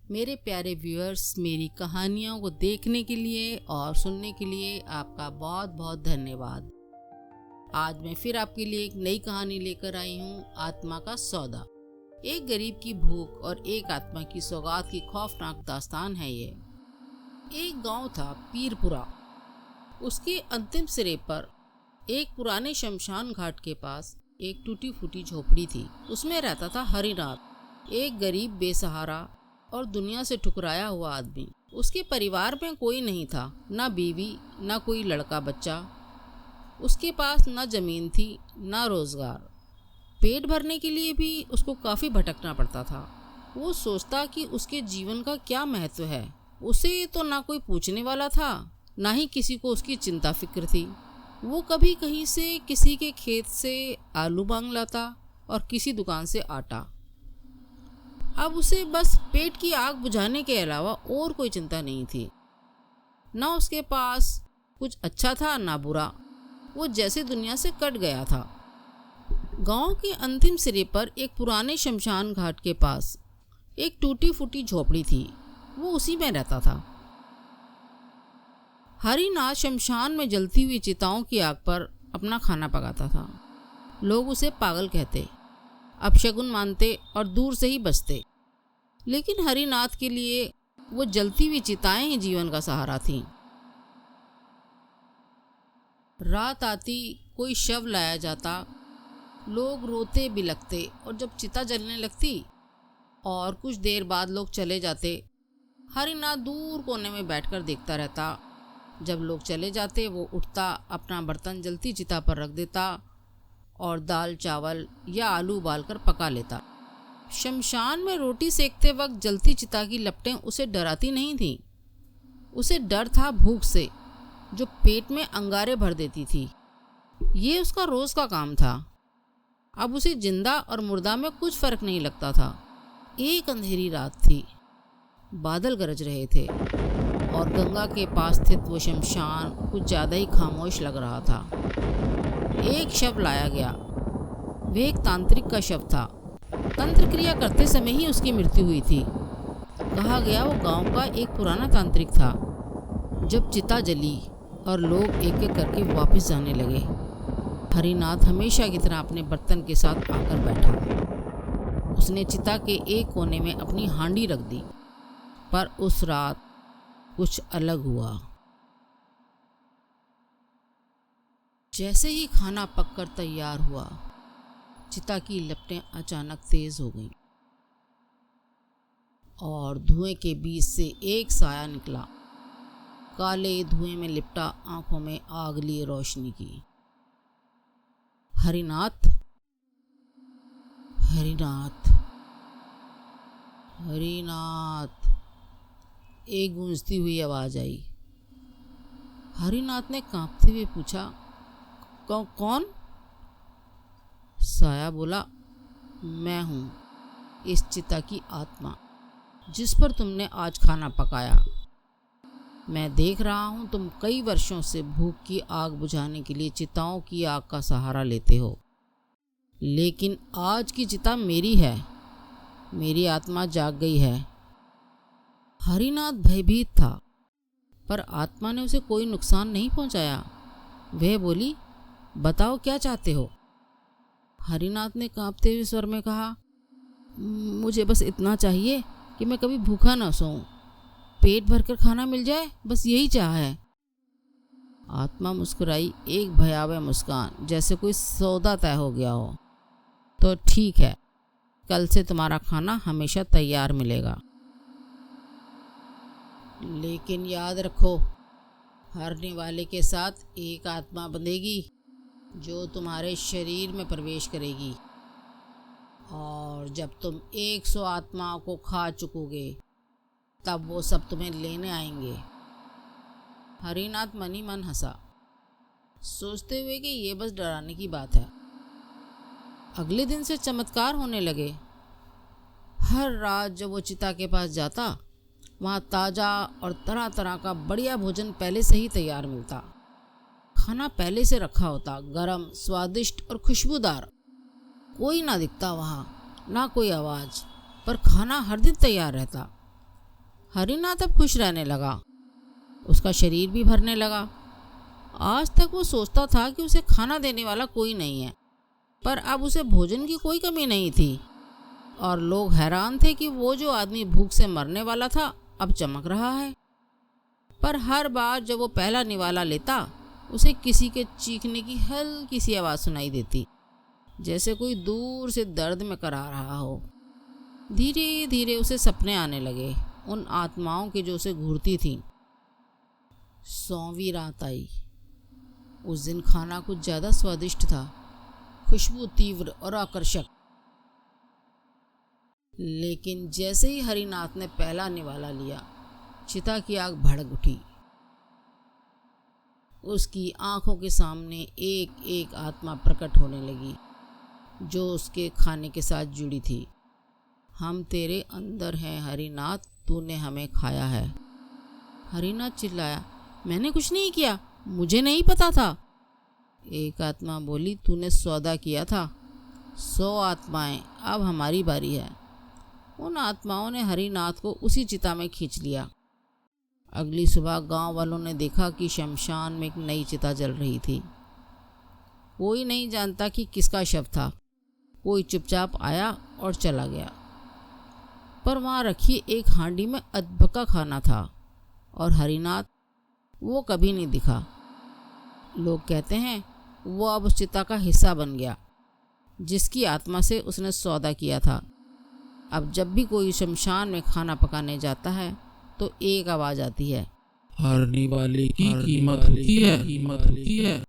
मेरे प्यारे व्यूअर्स, मेरी कहानियों को देखने के लिए और सुनने के लिए आपका बहुत बहुत धन्यवाद। आज मैं फिर आपके लिए एक नई कहानी लेकर आई हूँ, आत्मा का सौदा। एक गरीब की भूख और एक आत्मा की सौगात की खौफनाक दास्तान है ये। एक गांव था, पीरपुरा। उसके अंतिम सिरे पर एक पुराने शमशान घाट के पास एक टूटी फूटी झोपड़ी थी। उसमें रहता था हरिनाथ, एक गरीब, बेसहारा और दुनिया से ठुकराया हुआ आदमी। उसके परिवार में कोई नहीं था, ना बीवी, ना कोई लड़का बच्चा। उसके पास ना जमीन थी, ना रोजगार। पेट भरने के लिए भी उसको काफ़ी भटकना पड़ता था। वो सोचता कि उसके जीवन का क्या महत्व है। उसे तो ना कोई पूछने वाला था, ना ही किसी को उसकी चिंता फिक्र थी। वो कभी कहीं से किसी के खेत से आलू मांग लाता और किसी दुकान से आटा। अब उसे बस पेट की आग बुझाने के अलावा और कोई चिंता नहीं थी। ना उसके पास कुछ अच्छा था, ना बुरा। वो जैसे दुनिया से कट गया था। गांव के अंतिम सिरे पर एक पुराने शमशान घाट के पास एक टूटी फूटी झोपड़ी थी। वो उसी में रहता था। हरिनाथ शमशान में जलती हुई चिताओं की आग पर अपना खाना पकाता था। लोग उसे पागल कहते, अपशगुन मानते और दूर से ही बचते। लेकिन हरिनाथ के लिए वो जलती हुई चिताएं ही जीवन का सहारा थीं। रात आती, कोई शव लाया जाता, लोग रोते बिलखते और जब चिता जलने लगती और कुछ देर बाद लोग चले जाते, हरिनाथ दूर कोने में बैठकर देखता रहता। जब लोग चले जाते, वो उठता, अपना बर्तन जलती चिता पर रख देता और दाल चावल या आलू उबालकर पका लेता। शमशान में रोटी सेकते वक्त जलती चिता की लपटें उसे डराती नहीं थीं। उसे डर था भूख से, जो पेट में अंगारे भर देती थी। ये उसका रोज का काम था। अब उसे जिंदा और मुर्दा में कुछ फर्क नहीं लगता था। एक अंधेरी रात थी, बादल गरज रहे थे और गंगा के पास स्थित वो शमशान कुछ ज़्यादा ही खामोश लग रहा था। एक शव लाया गया। वह एक तांत्रिक का शव था। तंत्र क्रिया करते समय ही उसकी मृत्यु हुई थी। कहा गया वो गांव का एक पुराना तांत्रिक था। जब चिता जली और लोग एक एक करके वापस जाने लगे, हरिनाथ हमेशा की तरह अपने बर्तन के साथ आकर बैठा। उसने चिता के एक कोने में अपनी हांडी रख दी। पर उस रात कुछ अलग हुआ। जैसे ही खाना पककर तैयार हुआ, चिता की लपटें अचानक तेज हो गईं और धुएं के बीच से एक साया निकला। काले धुएं में लिपटा, आंखों में आग लिए रोशनी की। हरिनाथ, हरिनाथ, हरिनाथ, एक गूंजती हुई आवाज आई। हरिनाथ ने कांपते हुए पूछा, कौन? साया बोला, मैं हूँ, इस चिता की आत्मा जिस पर तुमने आज खाना पकाया। मैं देख रहा हूँ तुम कई वर्षों से भूख की आग बुझाने के लिए चिताओं की आग का सहारा लेते हो। लेकिन आज की चिता मेरी है। मेरी आत्मा जाग गई है। हरिनाथ भयभीत था, पर आत्मा ने उसे कोई नुकसान नहीं पहुँचाया। वह बोली, बताओ क्या चाहते हो? हरिनाथ ने कांपते हुए स्वर में कहा, मुझे बस इतना चाहिए कि मैं कभी भूखा ना सोऊं। पेट भरकर खाना मिल जाए, बस यही चाह है। आत्मा मुस्कुराई, एक भयावह मुस्कान, जैसे कोई सौदा तय हो गया हो। तो ठीक है, कल से तुम्हारा खाना हमेशा तैयार मिलेगा। लेकिन याद रखो, हारने वाले के साथ एक आत्मा बंधेगी जो तुम्हारे शरीर में प्रवेश करेगी। और जब तुम 100 आत्माओं को खा चुकोगे, तब वो सब तुम्हें लेने आएंगे। हरिनाथ मन ही मन हंसा, सोचते हुए कि ये बस डराने की बात है। अगले दिन से चमत्कार होने लगे। हर रात जब वो चिता के पास जाता, वहाँ ताज़ा और तरह तरह का बढ़िया भोजन पहले से ही तैयार मिलता। खाना पहले से रखा होता, गरम, स्वादिष्ट और खुशबूदार। कोई ना दिखता वहाँ, ना कोई आवाज़, पर खाना हर दिन तैयार रहता। हरिनाथ अब खुश रहने लगा, उसका शरीर भी भरने लगा। आज तक वो सोचता था कि उसे खाना देने वाला कोई नहीं है, पर अब उसे भोजन की कोई कमी नहीं थी और लोग हैरान थे कि वो जो आदमी भूख से मरने वाला था अब चमक रहा है। पर हर बार जब वो पहला निवाला लेता, उसे किसी के चीखने की हल्की सी आवाज़ सुनाई देती, जैसे कोई दूर से दर्द में करा रहा हो। धीरे धीरे उसे सपने आने लगे, उन आत्माओं की जो उसे घूरती थीं। 100वीं रात आई। उस दिन खाना कुछ ज़्यादा स्वादिष्ट था, खुशबू तीव्र और आकर्षक। लेकिन जैसे ही हरिनाथ ने पहला निवाला लिया, चिता की आग भड़क उठी। उसकी आंखों के सामने एक एक आत्मा प्रकट होने लगी, जो उसके खाने के साथ जुड़ी थी। हम तेरे अंदर हैं हरिनाथ, तूने हमें खाया है। हरिनाथ चिल्लाया, मैंने कुछ नहीं किया, मुझे नहीं पता था। एक आत्मा बोली, तूने सौदा किया था। 100 आत्माएं, अब हमारी बारी है। उन आत्माओं ने हरिनाथ को उसी चिता में खींच लिया। अगली सुबह गांव वालों ने देखा कि शमशान में एक नई चिता जल रही थी। कोई नहीं जानता कि किसका शव था। कोई चुपचाप आया और चला गया, पर वहाँ रखी एक हांडी में अधपका खाना था और हरिनाथ वो कभी नहीं दिखा। लोग कहते हैं वो अब उस चिता का हिस्सा बन गया, जिसकी आत्मा से उसने सौदा किया था। अब जब भी कोई शमशान में खाना पकाने जाता है तो एक आवाज़ आती है, हारने वाले की कीमत होती है।